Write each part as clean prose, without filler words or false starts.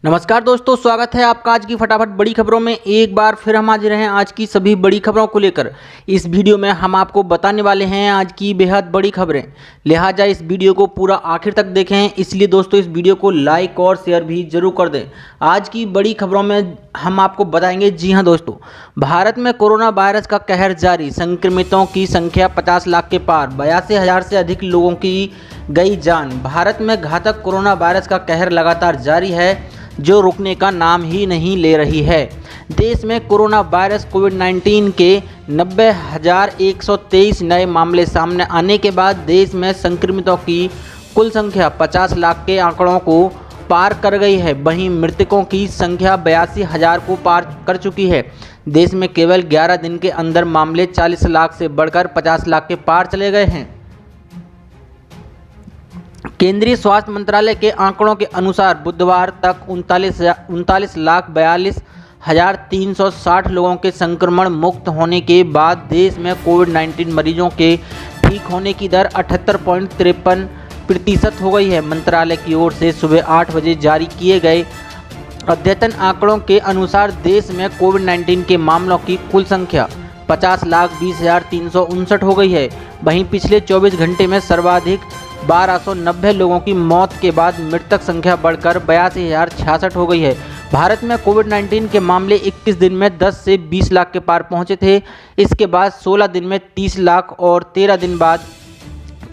नमस्कार दोस्तों, स्वागत है आपका आज की फटाफट बड़ी खबरों में। एक बार फिर हम हाजिर हैं आज की सभी बड़ी खबरों को लेकर। इस वीडियो में हम आपको बताने वाले हैं आज की बेहद बड़ी खबरें, लिहाजा इस वीडियो को पूरा आखिर तक देखें। इसलिए दोस्तों इस वीडियो को लाइक और शेयर भी जरूर कर दें। आज की बड़ी खबरों में हम आपको बताएंगे, जी हाँ दोस्तों, भारत में कोरोना वायरस का कहर जारी, संक्रमितों की संख्या 50 लाख के पार, 82,000 से अधिक लोगों की गई जान। भारत में घातक कोरोना वायरस का कहर लगातार जारी है, जो रुकने का नाम ही नहीं ले रही है। देश में कोरोना वायरस कोविड-19 के 90,123 नए मामले सामने आने के बाद देश में संक्रमितों की कुल संख्या 50 लाख के आंकड़ों को पार कर गई है। वहीं मृतकों की संख्या 82,000 को पार कर चुकी है। देश में केवल 11 दिन के अंदर मामले 40 लाख से बढ़कर 50 लाख के पार चले गए हैं। केंद्रीय स्वास्थ्य मंत्रालय के आंकड़ों के अनुसार बुधवार तक 39,42,360 लोगों के संक्रमण मुक्त होने के बाद देश में कोविड-19 मरीजों के ठीक होने की दर 78.53% हो गई है। मंत्रालय की ओर से सुबह 8 बजे जारी किए गए अद्यतन आंकड़ों के अनुसार देश में कोविड-19 के मामलों की कुल संख्या 50,20,359 हो गई है। वहीं पिछले 24 घंटे में सर्वाधिक 1290 लोगों की मौत के बाद मृतक संख्या बढ़कर 82,066 हो गई है। भारत में कोविड-19 के मामले 21 दिन में 10 से 20 लाख के पार पहुंचे थे। इसके बाद 16 दिन में 30 लाख और 13 दिन बाद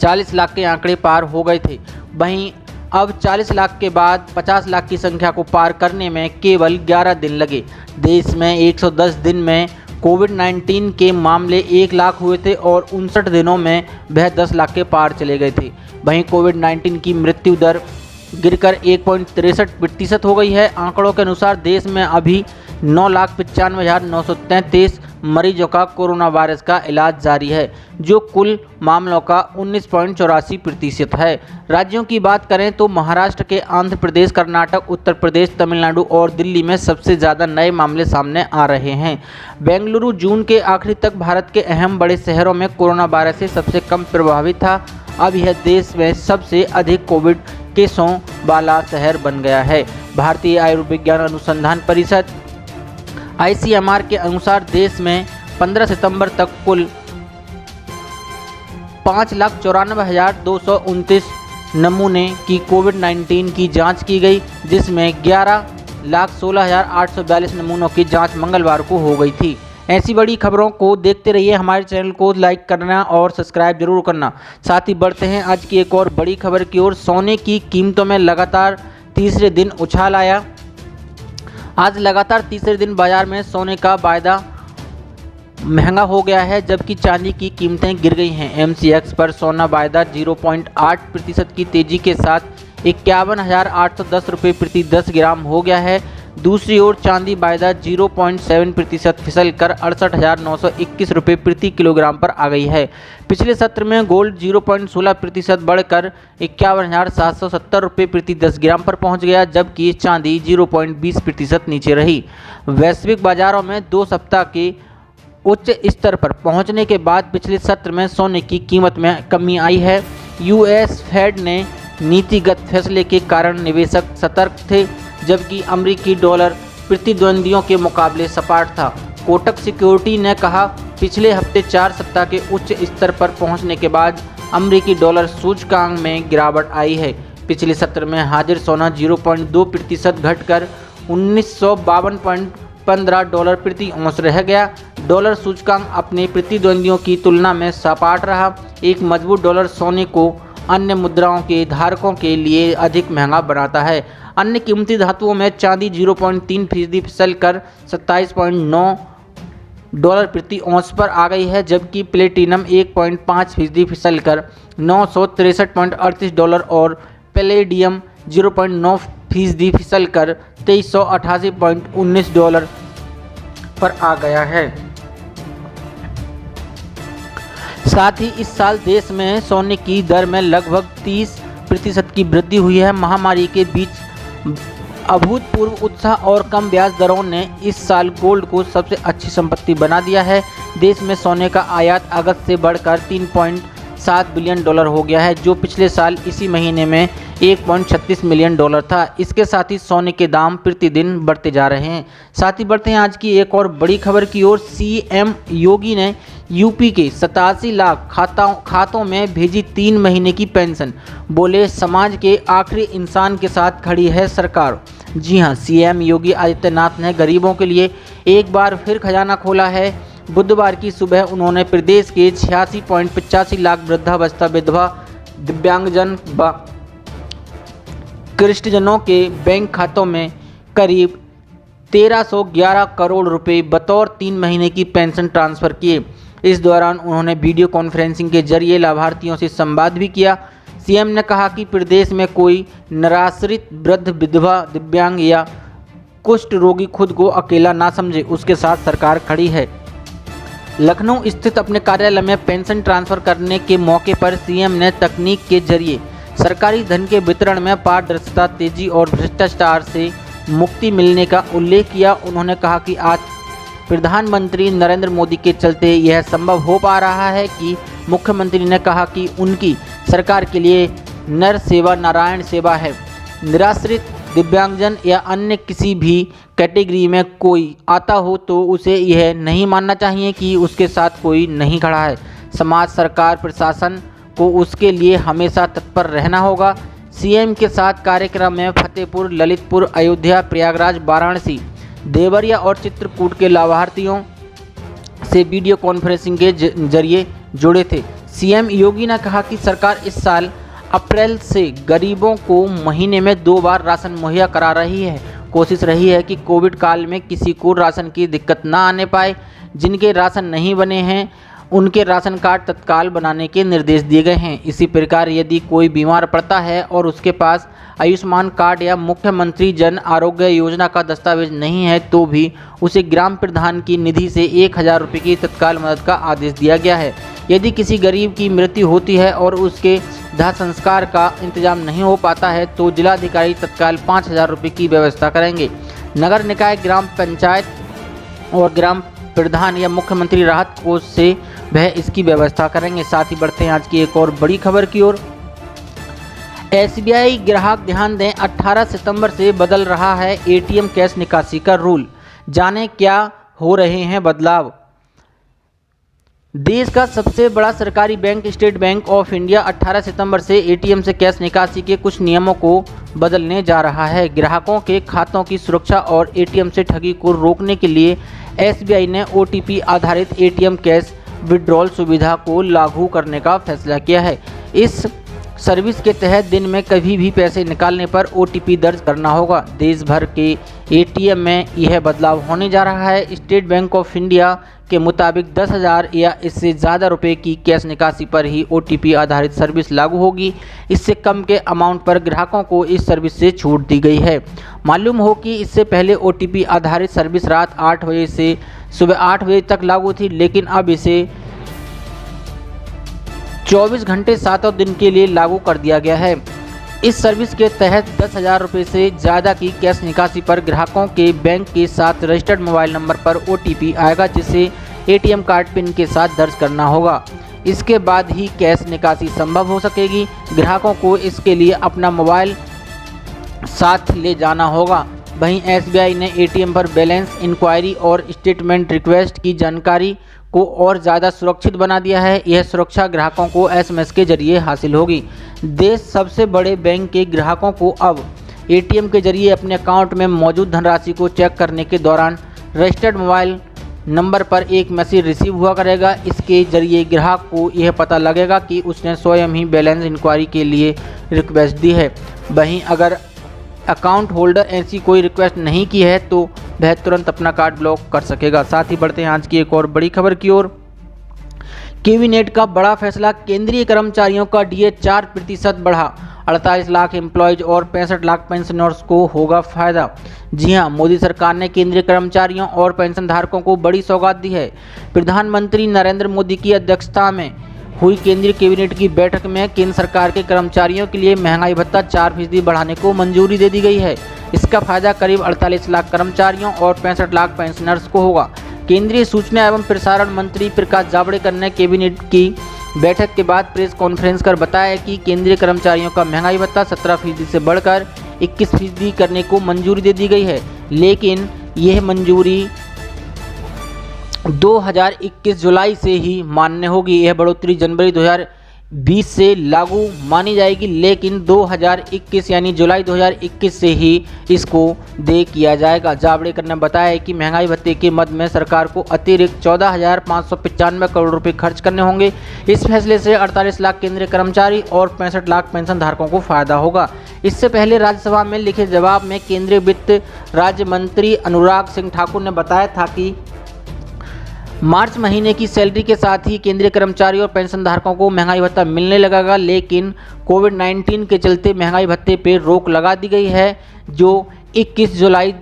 40 लाख के आंकड़े पार हो गए थे। वहीं अब 40 लाख के बाद 50 लाख की संख्या को पार करने में केवल 11 दिन लगे। देश में 110 दिन में कोविड-19 के मामले 1 लाख हुए थे और 59 दिनों में वह 10 लाख के पार चले गए थे। वहीं कोविड-19 की मृत्यु दर गिरकर 1.63% हो गई है। आंकड़ों के अनुसार देश में अभी 9,95,933 मरीजों का कोरोना वायरस का इलाज जारी है, जो कुल मामलों का 19.84% है। राज्यों की बात करें तो महाराष्ट्र के आंध्र प्रदेश, कर्नाटक, उत्तर प्रदेश, तमिलनाडु और दिल्ली में सबसे ज़्यादा नए मामले सामने आ रहे हैं। बेंगलुरु जून के आखिरी तक भारत के अहम बड़े शहरों में कोरोना वायरस से सबसे कम प्रभावित था। अब यह देश में सबसे अधिक कोविड केसों वाला शहर बन गया है। भारतीय आयुर्विज्ञान अनुसंधान परिषद ICMR के अनुसार देश में 15 सितंबर तक कुल 5,94,229 नमूने की कोविड-19 की जांच की गई, जिसमें 11,16,842 नमूनों की जांच मंगलवार को हो गई थी। ऐसी बड़ी खबरों को देखते रहिए। हमारे चैनल को लाइक करना और सब्सक्राइब जरूर करना। साथ ही बढ़ते हैं आज की एक और बड़ी खबर की ओर। सोने की कीमतों में लगातार तीसरे दिन उछाल आया। आज लगातार तीसरे दिन बाजार में सोने का वायदा महंगा हो गया है, जबकि चांदी की कीमतें गिर गई हैं। MCX पर सोना वायदा 0.8% की तेजी के साथ 51,810 रुपये प्रति 10 ग्राम हो गया है। दूसरी ओर चांदी वायदा 0.7% फिसल कर 68,921 रुपये प्रति किलोग्राम पर आ गई है। पिछले सत्र में गोल्ड 0.16% बढ़कर 51,770 रुपये प्रति 10 ग्राम पर पहुंच गया, जबकि चांदी 0.20% नीचे रही। वैश्विक बाजारों में 2 सप्ताह के उच्च स्तर पर पहुंचने के बाद पिछले सत्र में सोने की कीमत में कमी आई है। US फेड ने नीतिगत फैसले के कारण निवेशक सतर्क थे, जबकि अमेरिकी डॉलर प्रतिद्वंदियों के मुकाबले सपाट था। कोटक सिक्योरिटी ने कहा, पिछले हफ्ते 4 सप्ताह के उच्च स्तर पर पहुंचने के बाद अमेरिकी डॉलर सूचकांक में गिरावट आई है। पिछले सत्र में हाजिर सोना 0.2% घटकर 1952.15 डॉलर प्रति औंस रह गया। डॉलर सूचकांक अपने प्रतिद्वंदियों की तुलना में सपाट रहा। एक मजबूत डॉलर सोने को अन्य मुद्राओं के धारकों के लिए अधिक महंगा बनाता है। अन्य कीमती धातुओं में चांदी 0.3% फिसल कर 27.9 डॉलर प्रति औंस पर आ गई है, जबकि प्लेटिनम 1.5% फिसल कर 963.38 डॉलर और पैलेडियम 0.9% फिसल कर 2388.19 डॉलर पर आ गया है। साथ ही इस साल देश में सोने की दर में लगभग 30% की वृद्धि हुई है। महामारी के बीच अभूतपूर्व उत्साह और कम ब्याज दरों ने इस साल गोल्ड को सबसे अच्छी संपत्ति बना दिया है। देश में सोने का आयात अगस्त से बढ़कर $7 बिलियन हो गया है, जो पिछले साल इसी महीने में $1.36 मिलियन था। इसके साथ ही सोने के दाम प्रतिदिन बढ़ते जा रहे हैं। साथ ही बढ़ते हैं आज की एक और बड़ी खबर की ओर। सीएम योगी ने यूपी के 87 लाख खातों में भेजी 3 महीने की पेंशन। बोले, समाज के आखिरी इंसान के साथ खड़ी है सरकार। जी हां, सीएम योगी आदित्यनाथ ने गरीबों के लिए एक बार फिर खजाना खोला है। बुधवार की सुबह उन्होंने प्रदेश के 86.85 लाख वृद्धावस्था विधवा दिव्यांगजन व कृष्णजनों के बैंक खातों में करीब 1311 करोड़ रुपए बतौर 3 महीने की पेंशन ट्रांसफ़र किए। इस दौरान उन्होंने वीडियो कॉन्फ्रेंसिंग के जरिए लाभार्थियों से संवाद भी किया। सीएम ने कहा कि प्रदेश में कोई निराश्रित वृद्ध, विधवा, दिव्यांग या कुष्ठ रोगी खुद को अकेला ना समझे, उसके साथ सरकार खड़ी है। लखनऊ स्थित अपने कार्यालय में पेंशन ट्रांसफर करने के मौके पर सीएम ने तकनीक के जरिए सरकारी धन के वितरण में पारदर्शिता, तेजी और भ्रष्टाचार से मुक्ति मिलने का उल्लेख किया। उन्होंने कहा कि आज प्रधानमंत्री नरेंद्र मोदी के चलते यह संभव हो पा रहा है कि मुख्यमंत्री ने कहा कि उनकी सरकार के लिए नर सेवा नारायण सेवा है। निराश्रित, दिव्यांगजन या अन्य किसी भी कैटेगरी में कोई आता हो तो उसे यह नहीं मानना चाहिए कि उसके साथ कोई नहीं खड़ा है। समाज, सरकार, प्रशासन को उसके लिए हमेशा तत्पर रहना होगा। सीएम के साथ कार्यक्रम में फतेहपुर, ललितपुर, अयोध्या, प्रयागराज, वाराणसी, देवरिया और चित्रकूट के लाभार्थियों से वीडियो कॉन्फ्रेंसिंग के जरिए जुड़े थे। सीएम योगी ने कहा कि सरकार इस साल अप्रैल से गरीबों को महीने में 2 बार राशन मुहैया करा रही है। कोशिश रही है कि कोविड काल में किसी को राशन की दिक्कत ना आने पाए। जिनके राशन नहीं बने हैं उनके राशन कार्ड तत्काल बनाने के निर्देश दिए गए हैं। इसी प्रकार यदि कोई बीमार पड़ता है और उसके पास आयुष्मान कार्ड या मुख्यमंत्री जन आरोग्य योजना का दस्तावेज नहीं है तो भी उसे ग्राम प्रधान की निधि से 1000 रुपये की तत्काल मदद का आदेश दिया गया है। यदि किसी गरीब की मृत्यु होती है और उसके दाह संस्कार का इंतजाम नहीं हो पाता है तो जिलाधिकारी तत्काल 5000 रुपये की व्यवस्था करेंगे। नगर निकाय, ग्राम पंचायत और ग्राम प्रधान या मुख्यमंत्री राहत कोष से वह इसकी व्यवस्था करेंगे। साथ ही बढ़ते हैं आज की एक और बड़ी खबर की ओर। एसबीआई ग्राहक ध्यान दें, 18 सितंबर से बदल रहा है एटीएम कैश निकासी का रूल। जाने क्या हो रहे हैं बदलाव। देश का सबसे बड़ा सरकारी bank state bank of India 18 सितंबर से एटीएम से कैश निकासी के कुछ नियमों को बदलने जा रहा है। ग्राहकों के खातों की सुरक्षा और एटीएम से ठगी को रोकने के लिए एसबीआई ने ओटीपी आधारित एटीएम कैश विड्रॉल सुविधा को लागू करने का फैसला किया है। इस सर्विस के तहत दिन में कभी भी पैसे निकालने पर ओटीपी दर्ज करना होगा। देश भर के एटीएम में यह बदलाव होने जा रहा है। स्टेट बैंक ऑफ इंडिया के मुताबिक 10,000 या इससे ज़्यादा रुपए की कैश निकासी पर ही ओटीपी आधारित सर्विस लागू होगी। इससे कम के अमाउंट पर ग्राहकों को इस सर्विस से छूट दी गई है। मालूम हो कि इससे पहले ओटीपी आधारित सर्विस रात 8 बजे से सुबह 8 बजे तक लागू थी, लेकिन अब इसे 24 घंटे 7 दिन के लिए लागू कर दिया गया है। इस सर्विस के तहत 10,000 रुपये से ज़्यादा की कैश निकासी पर ग्राहकों के बैंक के साथ रजिस्टर्ड मोबाइल नंबर पर ओटीपी आएगा, जिसे एटीएम कार्ड पिन के साथ दर्ज करना होगा। इसके बाद ही कैश निकासी संभव हो सकेगी। ग्राहकों को इसके लिए अपना मोबाइल साथ ले जाना होगा। वहीं एसबीआई ने एटीएम पर बैलेंस इंक्वायरी और स्टेटमेंट रिक्वेस्ट की जानकारी को और ज़्यादा सुरक्षित बना दिया है। यह सुरक्षा ग्राहकों को एसएमएस के जरिए हासिल होगी। देश सबसे बड़े बैंक के ग्राहकों को अब एटीएम के जरिए अपने अकाउंट में मौजूद धनराशि को चेक करने के दौरान रजिस्टर्ड मोबाइल नंबर पर एक मैसेज रिसीव हुआ करेगा। इसके जरिए ग्राहक को यह पता लगेगा कि उसने स्वयं ही बैलेंस इंक्वायरी के लिए रिक्वेस्ट दी है। वहीं अगर अकाउंट होल्डर ऐसी कोई रिक्वेस्ट नहीं की है तो वह तुरंत अपना कार्ड ब्लॉक कर सकेगा। साथ ही बढ़ते हैं आज की एक और बड़ी खबर की ओर। कैबिनेट का बड़ा फैसला, केंद्रीय कर्मचारियों का डीए 4% बढ़ा। 48 लाख एम्प्लॉयज और 65 लाख पेंशनर्स को होगा फायदा। जी हां, मोदी सरकार ने केंद्रीय कर्मचारियों और पेंशनधारकों को बड़ी सौगात दी है। प्रधानमंत्री नरेंद्र मोदी की अध्यक्षता में हुई केंद्रीय कैबिनेट की बैठक में केंद्र सरकार के कर्मचारियों के लिए महंगाई भत्ता 4% बढ़ाने को मंजूरी दे दी गई है। इसका फायदा करीब 48 लाख कर्मचारियों और 65 लाख पेंशनर्स को होगा। केंद्रीय सूचना एवं प्रसारण मंत्री प्रकाश जावड़ेकर ने कैबिनेट की बैठक के बाद प्रेस कॉन्फ्रेंस कर बताया कि केंद्रीय कर्मचारियों का महंगाई भत्ता 17% से बढ़कर 21% करने को मंजूरी दे दी गई है, लेकिन यह मंजूरी 2021 जुलाई से ही मान्य होगी। यह बढ़ोतरी जनवरी 2020 से लागू मानी जाएगी, लेकिन 2021 यानी जुलाई 2021 से ही इसको दे किया जाएगा। जावड़ेकर ने बताया कि महंगाई भत्ते के मद में सरकार को अतिरिक्त 14,595 करोड़ रुपए खर्च करने होंगे। इस फैसले से 48 लाख केंद्रीय कर्मचारी और 65 लाख पेंशन धारकों को फायदा होगा। इससे पहले राज्यसभा में लिखे जवाब में केंद्रीय वित्त राज्य मंत्री अनुराग सिंह ठाकुर ने बताया था कि मार्च महीने की सैलरी के साथ ही केंद्रीय कर्मचारी और पेंशन धारकों को महंगाई भत्ता मिलने लगेगा, लेकिन कोविड-19 के चलते महंगाई भत्ते पर रोक लगा दी गई है, जो 21 जुलाई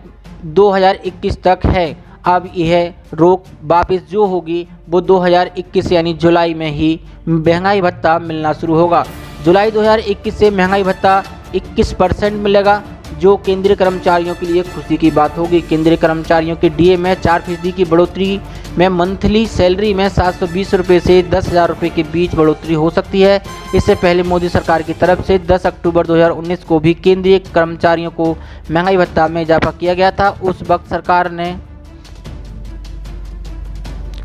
2021 तक है। अब यह रोक वापस जो होगी वो 2021 यानी जुलाई में ही महंगाई भत्ता मिलना शुरू होगा। जुलाई 2021 से महंगाई भत्ता 21% मिलेगा, जो केंद्रीय कर्मचारियों के लिए खुशी की बात होगी। केंद्रीय कर्मचारियों के डीए में 4% की बढ़ोतरी में मंथली सैलरी में 720 रुपये से 10,000 रुपये के बीच बढ़ोतरी हो सकती है। इससे पहले मोदी सरकार की तरफ से 10 अक्टूबर 2019 को भी केंद्रीय कर्मचारियों को महंगाई भत्ता में इजाफा किया गया था। उस वक्त सरकार ने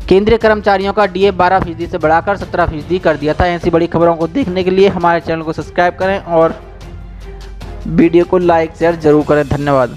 केंद्रीय कर्मचारियों का डीए 12% से बढ़ाकर 17% कर दिया था। ऐसी बड़ी खबरों को देखने के लिए हमारे चैनल को सब्सक्राइब करें और वीडियो को लाइक शेयर जरूर करें। धन्यवाद।